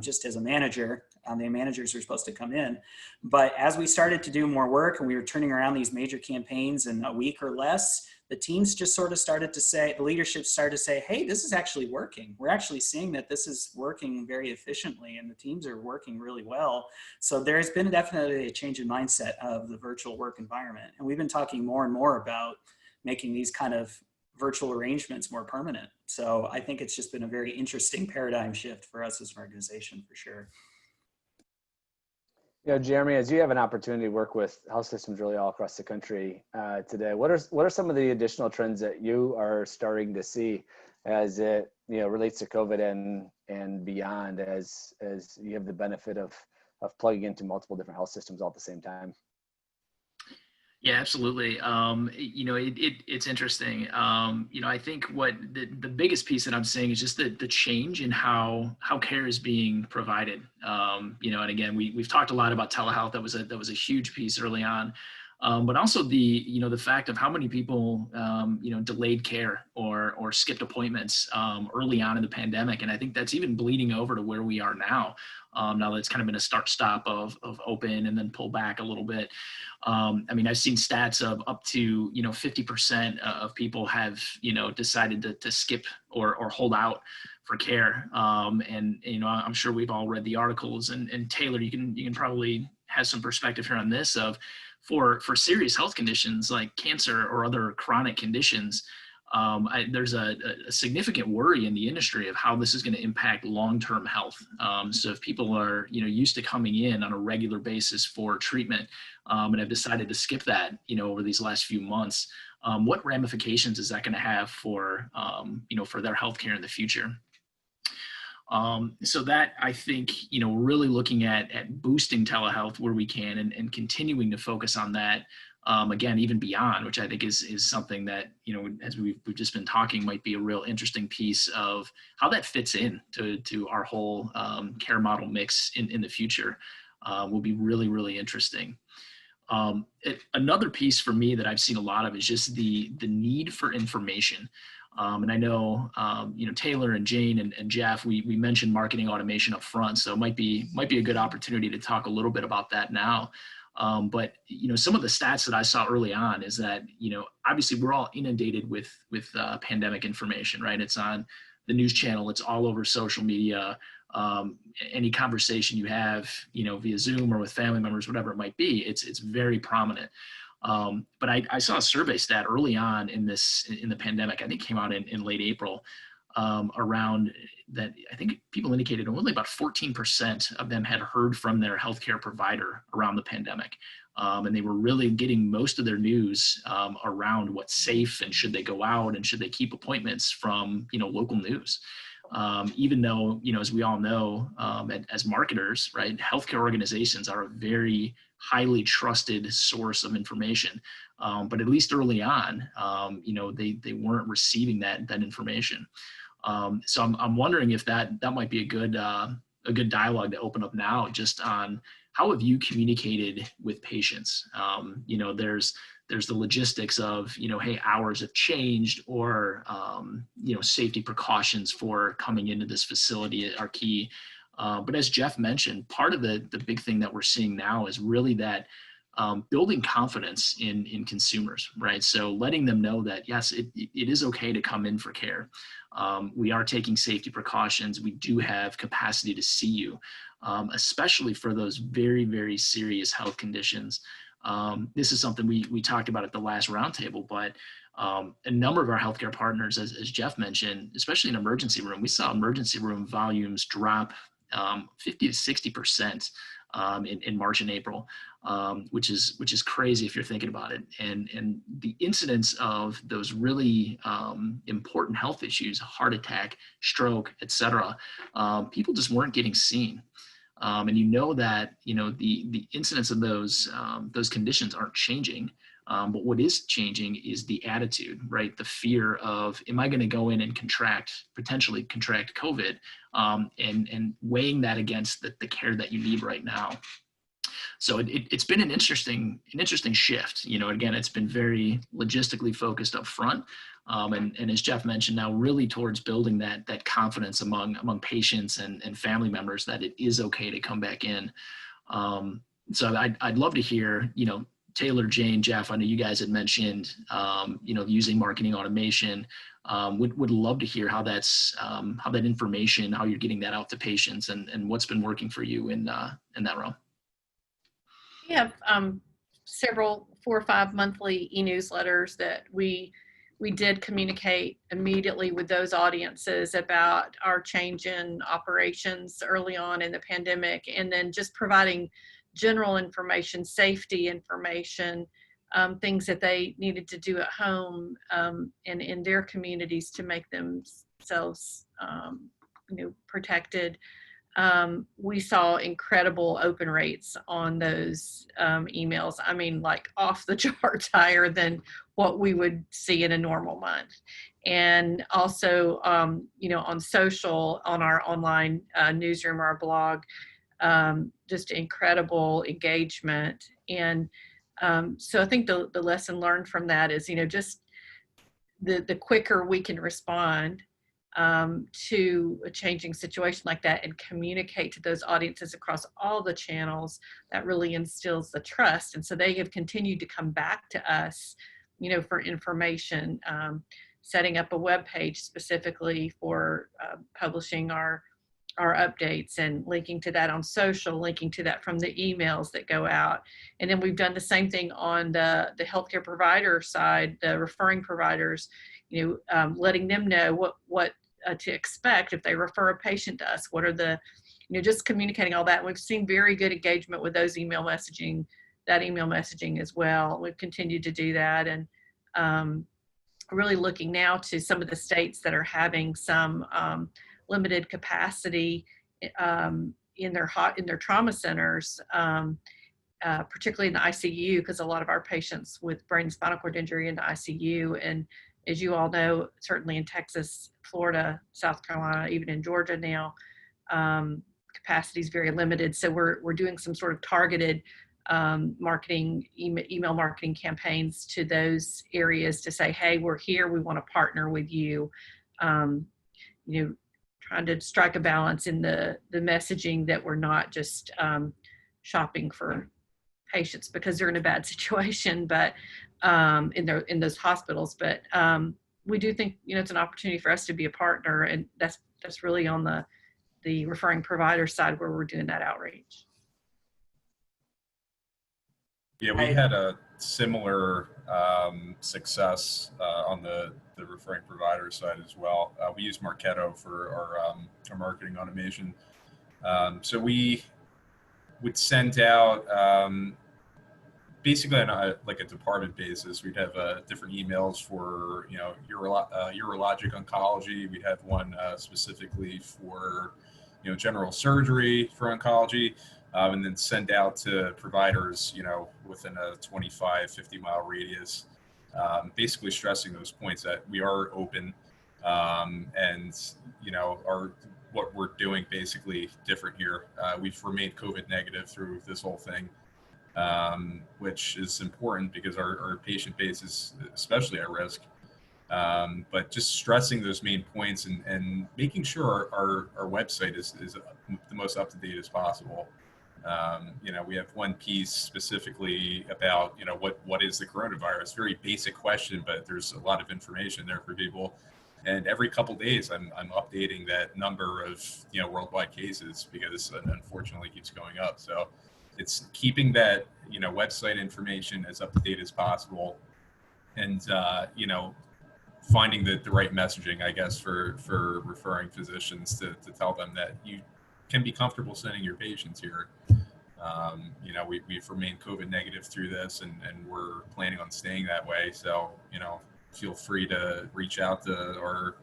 Speaker 4: just as a manager. The managers were supposed to come in. But as we started to do more work and we were turning around these major campaigns in a week or less, the teams just sort of started to say, the leadership started to say, hey, this is actually working. We're actually seeing that this is working very efficiently and the teams are working really well. So there's been definitely a change in mindset of the virtual work environment. And we've been talking more and more about making these kind of virtual arrangements more permanent. So I think it's just been a very interesting paradigm shift for us as an organization, for sure.
Speaker 1: You know, Jeremy, as you have an opportunity to work with health systems really all across the country today, what are some of the additional trends that you are starting to see as it, you know, relates to COVID and beyond, as you have the benefit of plugging into multiple different health systems all at the same time?
Speaker 5: Yeah, absolutely. You know, it's interesting. You know, I think what the biggest piece that I'm seeing is just the change in how care is being provided. You know, and again, we've talked a lot about telehealth. That was a huge piece early on. But also the fact of how many people, you know, delayed care or skipped appointments early on in the pandemic. And I think that's even bleeding over to where we are now. Now that it's kind of been a start-stop of open and then pull back a little bit. I mean, I've seen stats of up to, you know, 50% of people have, you know, decided to skip or hold out for care. And, you know, I'm sure we've all read the articles, and Taylor, you can probably have some perspective here on this of, for serious health conditions like cancer or other chronic conditions, there's a significant worry in the industry of how this is going to impact long-term health. So if people are, you know, used to coming in on a regular basis for treatment and have decided to skip that, you know, over these last few months, what ramifications is that going to have for, you know, for their healthcare in the future? So that, I think, you know, really looking at boosting telehealth where we can and continuing to focus on that, again, even beyond, which I think is something that, you know, as we've just been talking, might be a real interesting piece of how that fits in to our whole care model mix in the future. Will be really, really interesting. Another piece for me that I've seen a lot of is just the need for information. And I know, you know, Taylor and Jane and Jeff, we mentioned marketing automation up front, so it might be a good opportunity to talk a little bit about that now. But, you know, some of the stats that I saw early on is that, you know, obviously we're all inundated with pandemic information, right? It's on the news channel. It's all over social media. Any conversation you have, via Zoom or with family members, whatever it might be, it's very prominent. But I saw a survey stat early on in the pandemic. I think it came out in late April, around that. I think people indicated only about 14% of them had heard from their healthcare provider around the pandemic. And they were really getting most of their news around what's safe and should they go out and should they keep appointments from, local news. Even though, as we all know, as marketers, right, healthcare organizations are a very highly trusted source of information. But at least early on, they weren't receiving that information. So I'm wondering if that might be a good dialogue to open up now, just on how have you communicated with patients? There's the logistics of, hey, hours have changed, or, safety precautions for coming into this facility are key. But as Jeff mentioned, part of the big thing that we're seeing now is really that building confidence in consumers, right? So letting them know that, yes, it is okay to come in for care. We are taking safety precautions. We do have capacity to see you, especially for those very, very serious health conditions. This is something we talked about at the last roundtable, but a number of our healthcare partners, as Jeff mentioned, especially in emergency room, we saw emergency room volumes drop 50 to 60% in March and April, which is crazy if you're thinking about it. And the incidence of those really important health issues, heart attack, stroke, et cetera, people just weren't getting seen. And that, the incidence of those conditions aren't changing. But what is changing is the attitude, right? The fear of, am I going to go in and potentially contract COVID, and weighing that against the care that you need right now. So it's been an interesting shift. Again, it's been very logistically focused up front. And as Jeff mentioned, now really towards building that confidence among patients and family members that it is okay to come back in. So I'd love to hear, Taylor, Jane, Jeff, I know you guys had mentioned, using marketing automation. Would love to hear how how that information, how you're getting that out to patients, and what's been working for you in that realm.
Speaker 3: We have several 4 or 5 monthly e-newsletters that we did communicate immediately with those audiences about our change in operations early on in the pandemic, and then just providing general information, safety information, things that they needed to do at home and in their communities to make themselves protected. We saw incredible open rates on those emails. I mean, like off the charts higher than what we would see in a normal month. And also, on social, on our online newsroom, our blog, just incredible engagement. And so I think the lesson learned from that is, just the quicker we can respond to a changing situation like that and communicate to those audiences across all the channels, that really instills the trust. And so they have continued to come back to us, for information, setting up a web page specifically for publishing our updates and linking to that on social, linking to that from the emails that go out. And then we've done the same thing on the healthcare provider side, the referring providers, letting them know what to expect if they refer a patient to us. What are the, just communicating all that. And we've seen very good engagement with those email messaging as well. We've continued to do that, and really looking now to some of the states that are having some limited capacity in their trauma centers, particularly in the ICU, because a lot of our patients with brain and spinal cord injury in the ICU, and as you all know, certainly in Texas, Florida, South Carolina, even in Georgia now, capacity is very limited. So we're doing some sort of targeted marketing, email marketing campaigns to those areas to say, hey, we're here, we want to partner with you. Trying to strike a balance in the messaging, that we're not just shopping for patients because they're in a bad situation, but in those hospitals, but we do think, it's an opportunity for us to be a partner, and that's really on the referring provider side where we're doing that outreach.
Speaker 2: Yeah, we had a similar success on the referring provider side as well. We use Marketo for our marketing automation. So we would send out basically on a department basis. We'd have different emails for urologic oncology. We'd have one specifically for general surgery for oncology. And then send out to providers, within a 25, 50-mile radius, basically stressing those points that we are open and, are what we're doing basically different here. We've remained COVID negative through this whole thing, which is important because our patient base is especially at risk. But just stressing those main points and making sure our website is the most up-to-date as possible. We have one piece specifically about, what is the coronavirus? Very basic question, but there's a lot of information there for people. And every couple of days, I'm updating that number of, worldwide cases because it unfortunately keeps going up. So it's keeping that, website information as up to date as possible, and finding the right messaging, I guess, for referring physicians to tell them that you can be comfortable sending your patients here. We've remained COVID negative through this, and we're planning on staying that way. So, feel free to reach out to our,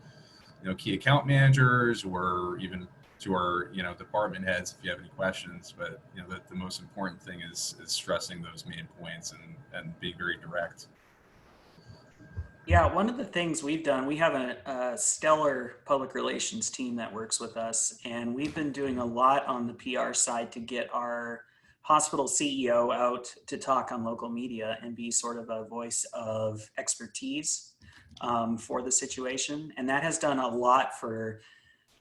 Speaker 2: key account managers, or even to our, department heads if you have any questions. But, the most important thing is stressing those main points and being very direct.
Speaker 4: Yeah, one of the things we've done, we have a stellar public relations team that works with us, and we've been doing a lot on the PR side to get our hospital CEO out to talk on local media and be sort of a voice of expertise for the situation. And that has done a lot for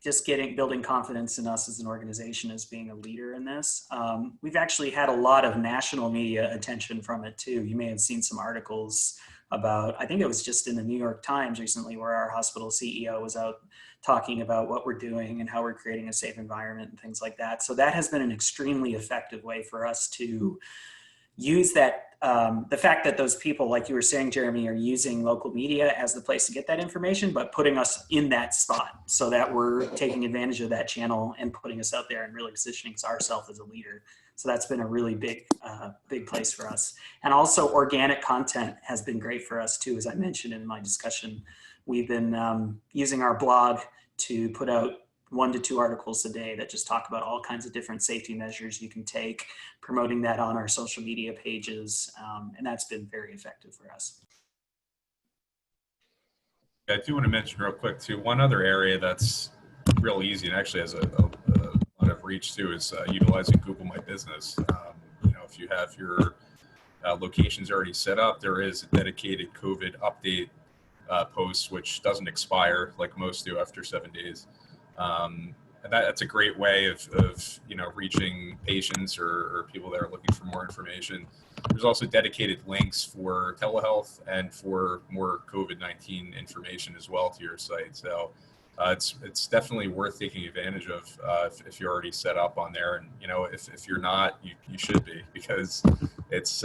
Speaker 4: just building confidence in us as an organization as being a leader in this. We've actually had a lot of national media attention from it too. You may have seen some articles about, I think it was just in the New York Times recently, where our hospital CEO was out talking about what we're doing and how we're creating a safe environment and things like that. So that has been an extremely effective way for us to use that, the fact that those people, like you were saying, Jeremy, are using local media as the place to get that information, but putting us in that spot so that we're taking advantage of that channel and putting us out there and really positioning ourselves as a leader. So that's been a really big place for us. And also organic content has been great for us too. As I mentioned in my discussion, we've been using our blog to put out 1 to 2 articles a day that just talk about all kinds of different safety measures you can take, promoting that on our social media pages. And that's been very effective for us.
Speaker 2: I do want to mention real quick too, one other area that's real easy and actually has a lot of reach too is utilizing Google My Business. If you have your locations already set up, there is a dedicated COVID update post, which doesn't expire like most do after 7 days. And that's a great way of reaching patients or people that are looking for more information. There's also dedicated links for telehealth and for more COVID-19 information as well to your site. So it's definitely worth taking advantage of if you're already set up on there. And if you're not, you should be, because it's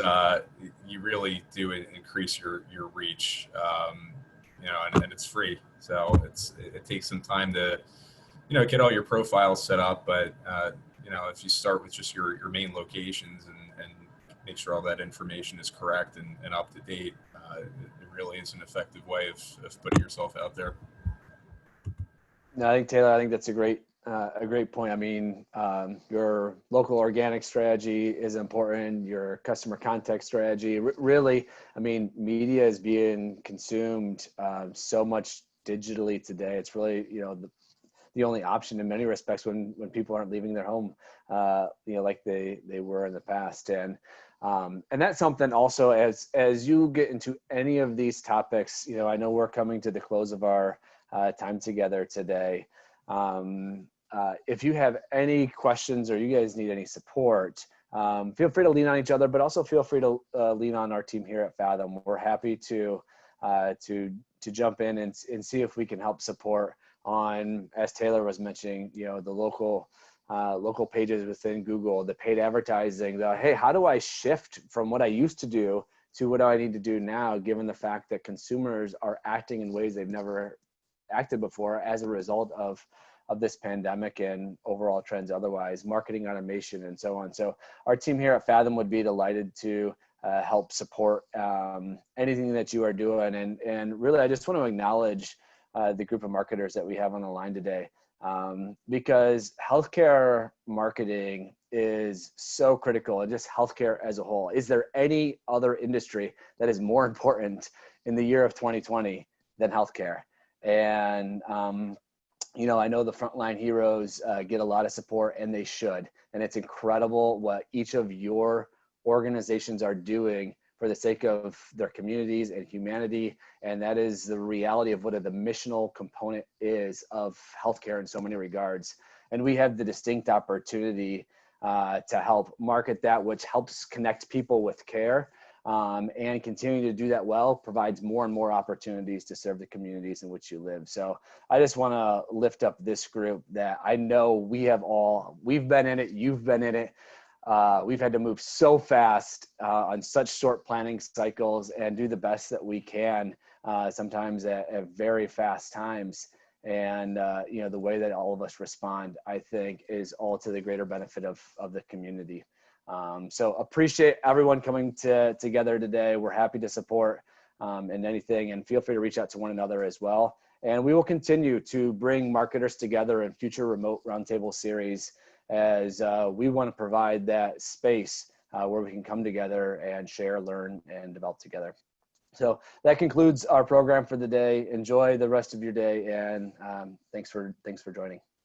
Speaker 2: you really do increase your reach. And it's free. So it takes some time to get all your profiles set up, but if you start with just your main locations and make sure all that information is correct and up to date, it really is an effective way of putting yourself out there.
Speaker 1: No, I think Taylor, that's a great point. I mean, your local organic strategy is important. Your customer contact strategy, really. I mean, media is being consumed so much digitally today. It's really the only option in many respects when people aren't leaving their home, like they were in the past. And that's something also as you get into any of these topics, I know we're coming to the close of our time together today. If you have any questions or you guys need any support, feel free to lean on each other, but also feel free to lean on our team here at Fathom. We're happy to to jump in and see if we can help support on, as Taylor was mentioning, the local pages within Google, the paid advertising, hey, how do I shift from what I used to do to what do I need to do now, given the fact that consumers are acting in ways they've never acted before as a result of this pandemic and overall trends otherwise, marketing automation and so on. So our team here at Fathom would be delighted to help support anything that you are doing. And really, I just want to acknowledge the group of marketers that we have on the line today, because healthcare marketing is so critical, and just healthcare as a whole. Is there any other industry that is more important in the year of 2020 than healthcare? And I know the frontline heroes get a lot of support, and they should. And it's incredible what each of your organizations are doing for the sake of their communities and humanity. And that is the reality of what the missional component is of healthcare in so many regards. And we have the distinct opportunity to help market that, which helps connect people with care, and continuing to do that well provides more and more opportunities to serve the communities in which you live. So I just want to lift up this group that I know we've been in it, you've been in it. We've had to move so fast on such short planning cycles and do the best that we can, sometimes at very fast times. And, the way that all of us respond, I think, is all to the greater benefit of the community. So appreciate everyone coming together today. We're happy to support in anything, and feel free to reach out to one another as well. And we will continue to bring marketers together in future Remote Roundtable series, as we want to provide that space where we can come together and share, learn, and develop together. So that concludes our program for the day. Enjoy the rest of your day, and thanks for joining.